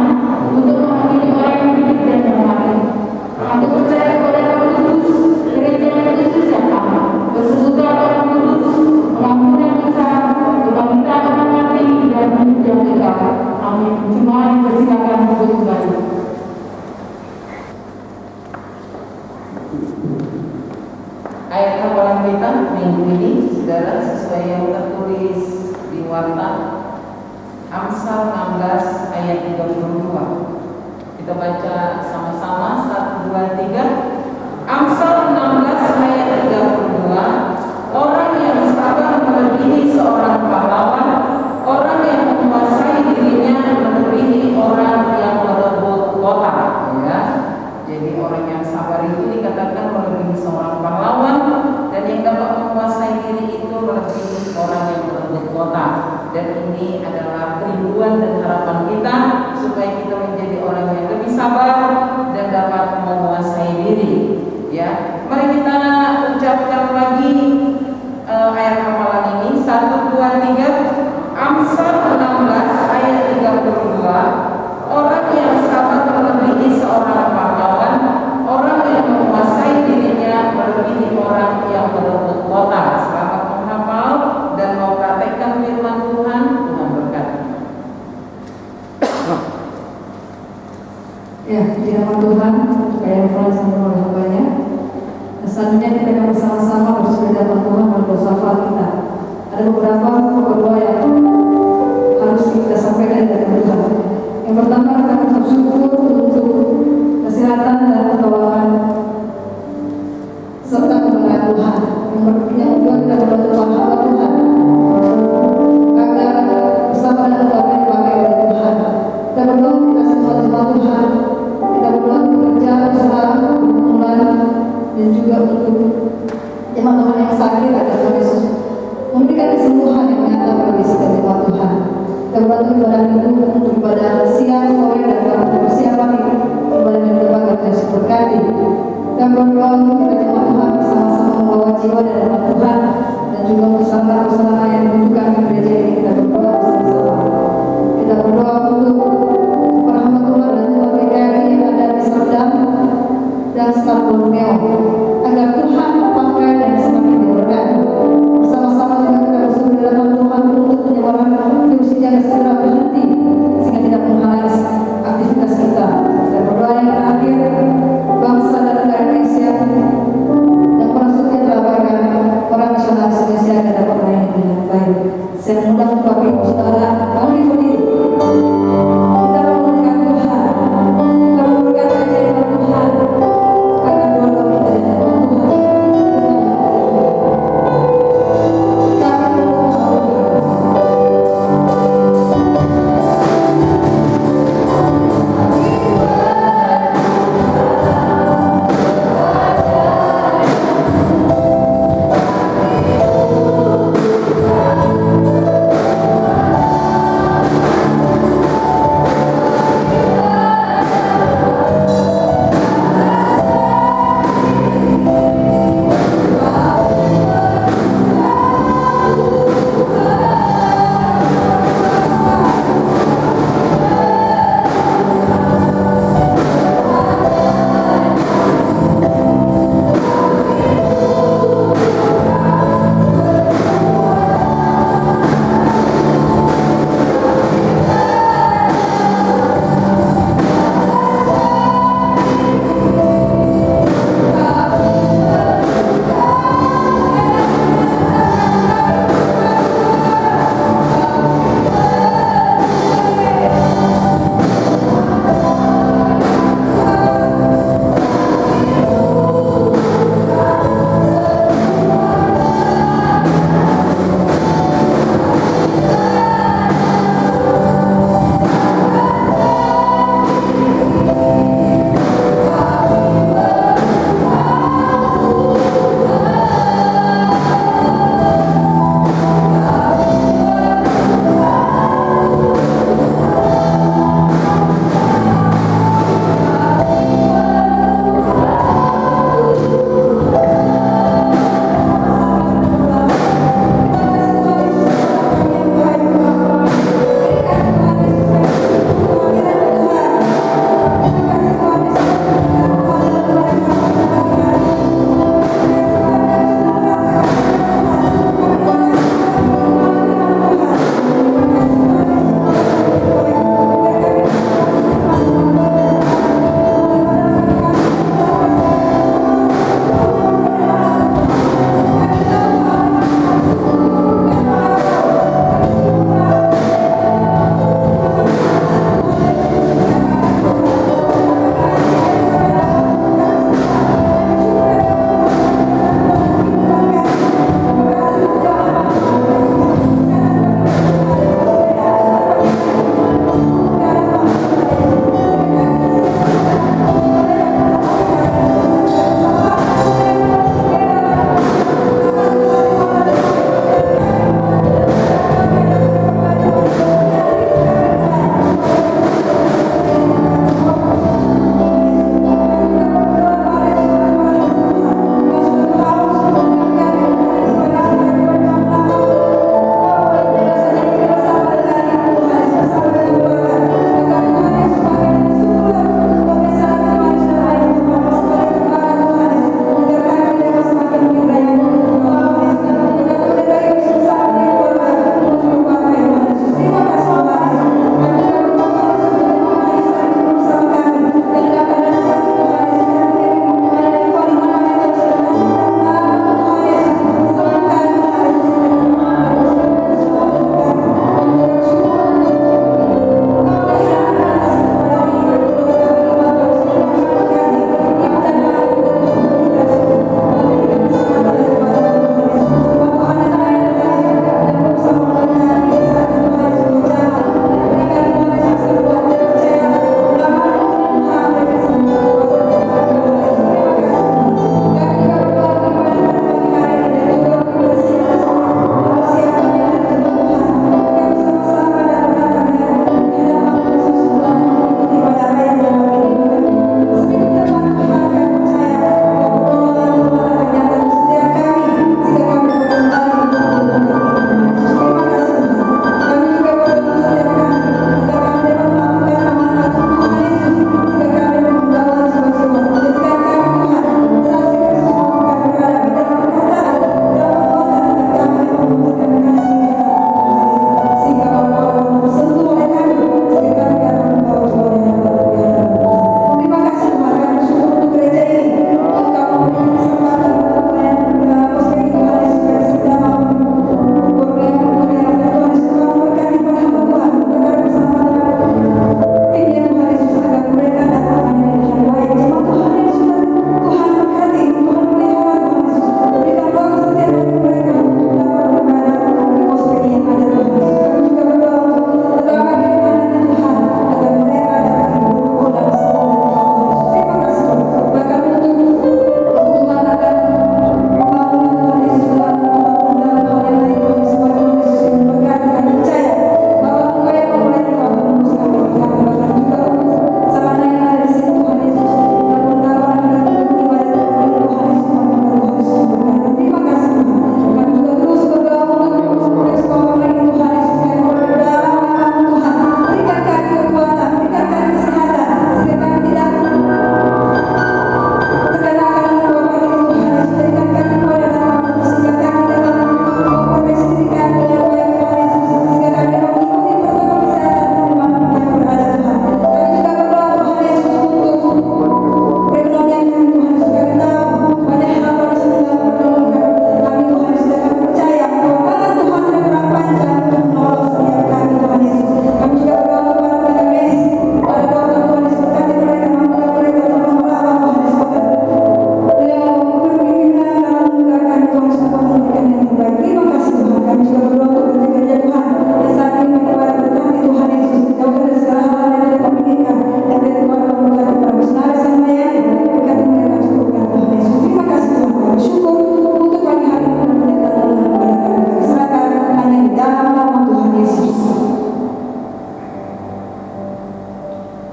untuk menghakimi orang yang hidup dan yang mati. Aku percaya kepada Roh Kudus, gereja yang kudus satu, persekutuan orang kudus, pengampunan dosa, kebangkitan orang mati, dan hidup yang kekal. Amin. Jemaat dipersilakan untuk kembali. Ayat hafalan kita minggu ini, saudara, sesuai yang tertulis di warta Amsal 16 ayat 32. Kita baca sama-sama 1, 2, 3. Amsal 16 ayat 32. Orang yang sabar melebihi seorang pahlawan, orang yang menguasai dirinya melebihi orang yang merebut kota. Ya. Jadi orang yang sabar itu dikatakan melebihi seorang pahlawan, dan yang dapat menguasai diri itu melebihi orang yang merebut kota. Dan ini adalah kerinduan dan harapan kita supaya kita menjadi orang yang lebih sabar dan dapat menguasai diri. Ya, mari kita ucapkan lagi ayat hafalan ini 1, 2, 3. Amsal 16 ayat 32. Orang yang sabar melebihi seorang pahlawan, orang yang menguasai dirinya melebihi orang yang merebut kota. Selamat menghafal dan mau praktekkan firman Tuhan. Tuhan berkati. Ya, di nama Tuhan, supaya referensi sama oleh hambanya. Selanjutnya kita akan bersama-sama bersujud hadapan Tuhan dan bersafar kita. Ada beberapa doa yang harus kita sampaikan dari Tuhan. Yang pertama, kita akan bersyukur untuk kesehatan dan pertolongan serta kebenaran Tuhan. Yang kedua, kita berdoa kepada Tuhan agar bersama dan kami dipakai oleh Tuhan. Kita berdoa kita semua jemaat Tuhan. Kita berdoa untuk kerja, usaha, pergumulan, dan juga untuk jemaat yang sakit agar Tuhan Yesus memberikan kesembuhan yang nyata bagi setiap jemaat Tuhan. Kita berdoa ibadah minggu untuk ibadah siang, sore, dan persiapan ibadah minggu depan Tuhan Yesus berkati. Kita berdoa untuk kita jemaat Tuhan bersama-sama membawa jiwa dan harapan Tuhan, dan juga untuk usaha yang dibutuhkan di gereja ini. Kita berdoa bersama-sama. Kita berdoa untuk para hamba Tuhan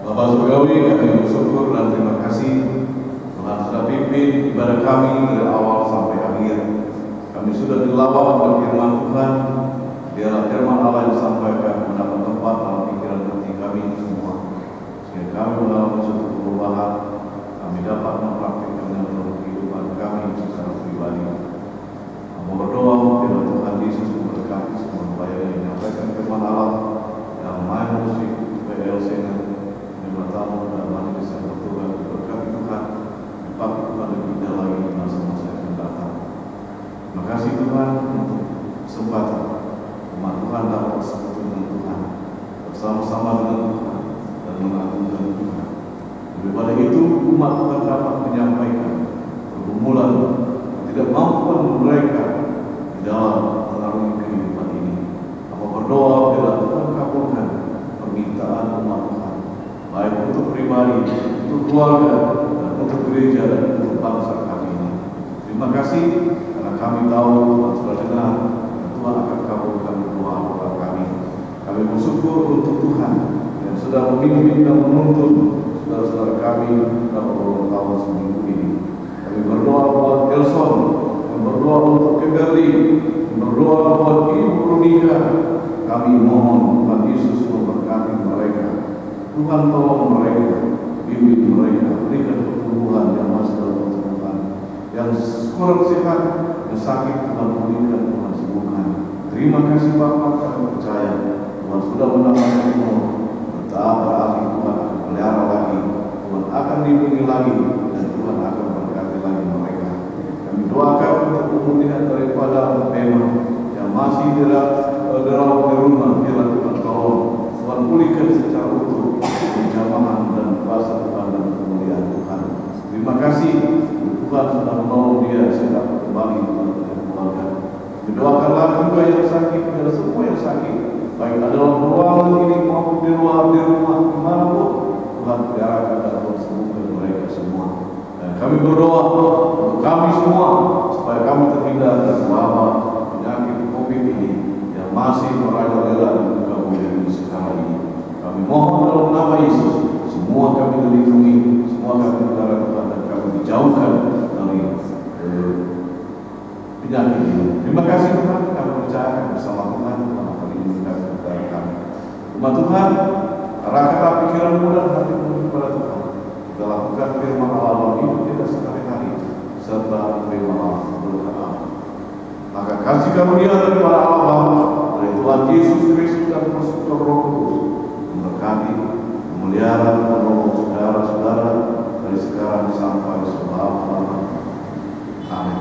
Bapak Surgawi, kami bersyukur dan terima kasih Tuhan sudah pimpin ibadah kami dari awal sampai akhir. Kami sudah dilawat oleh firman Tuhan. Biarlah firman Allah yang disampaikan mendapat tempat dalam pikiran hati kami semua, sehingga kami mengalami suatu perubahan. Kami dapat mempraktikkannya dalam kehidupan kami secara pribadi. Kami berdoa biar Tuhan Yesus memberkati semua upaya yang menyampaikan firman Allah yang main musik PLC tamu dan majelis yang bertugas berkati Tuhan, dipakai Tuhan lebih indah lagi di masa-masa yang akan datang. Terima kasih Tuhan untuk kesempatan umat Tuhan dapat bersekutu dengan Tuhan, bersama-sama dengan Tuhan dan mengagungkan Tuhan. Lebih pada itu, umat Tuhan dapat menyampaikan pergumulan ketidakmampuan mereka di dalam mengarungi kehidupan ini. Apa berdoa bila Tuhan kabulkan permintaan umat Tuhan, baik untuk pribadi, untuk keluarga, dan untuk gereja dan untuk bangsa kami ini. Terima kasih karena kami tahu Tuhan sudah dengar dan Tuhan akan kabulkan doa-doa kami. Kami bersyukur untuk Tuhan yang sudah memimpin dan menuntun saudara-saudara kami dalam beberapa tahun seminggu ini. Kami berdoa buat Gelson, kami berdoa untuk Kimberly, kami berdoa buat Ibu Runika. Kami mohon Tuhan Yesus memberkati mereka. Tuhan tolong mereka, bimbing mereka, berikan pertumbuhan yang masih dalam pertumbuhan, yang kurang sehat, yang sakit Tuhan pulihkan, Tuhan sembuhkan. Terima kasih Bapa, kami percaya Tuhan sudah menambahkan umur, bertahap berarti Tuhan akan melihara lagi, Tuhan akan bimbing lagi, dan Tuhan akan berkati lagi mereka. Kami doakan untuk kemudian daripada Bema yang masih dirawat di rumah, biarlah Tuhan tolong, Tuhan pulihkan secara utuh jamaah dan kuasa Tuhan dan kemuliaan Tuhan. Terima kasih Tuhan sudah menolong dia sehingga kembali Tuhan dan keluarga. Doakanlah juga yang sakit, dan semua yang sakit, baik ada dalam ruangan ini maupun di luar, di rumah, dimanapun Tuhan biarkan dan Tuhan sembuhkan mereka semua. Dan kami berdoa untuk kami semua supaya kami terhindar dari wabah penyakit COVID ini yang masih merajalela di muka bumi ini sekarang ini. Kami mohon dalam nama Yesus, semua kami dilindungi, semua kami berdoa Tuhan dan kami dijauhkan dari penyakit ini. Terima kasih Tuhan, kami percaya bersama Tuhan akan melindungi kami. Umat Tuhan, arahkanlah pikiranmu dan hatimu kepada Tuhan. Kita lakukan firman Allah dalam hidup kita sehari-hari, serta firman Allah berkata. Maka kasih karunia daripada Allah, dari Tuhan Yesus Kristus dan persekutuan Roh Kudus memberkati, memelihara, menolong saudara-saudara dari sekarang sampai selama-lamanya. Amin.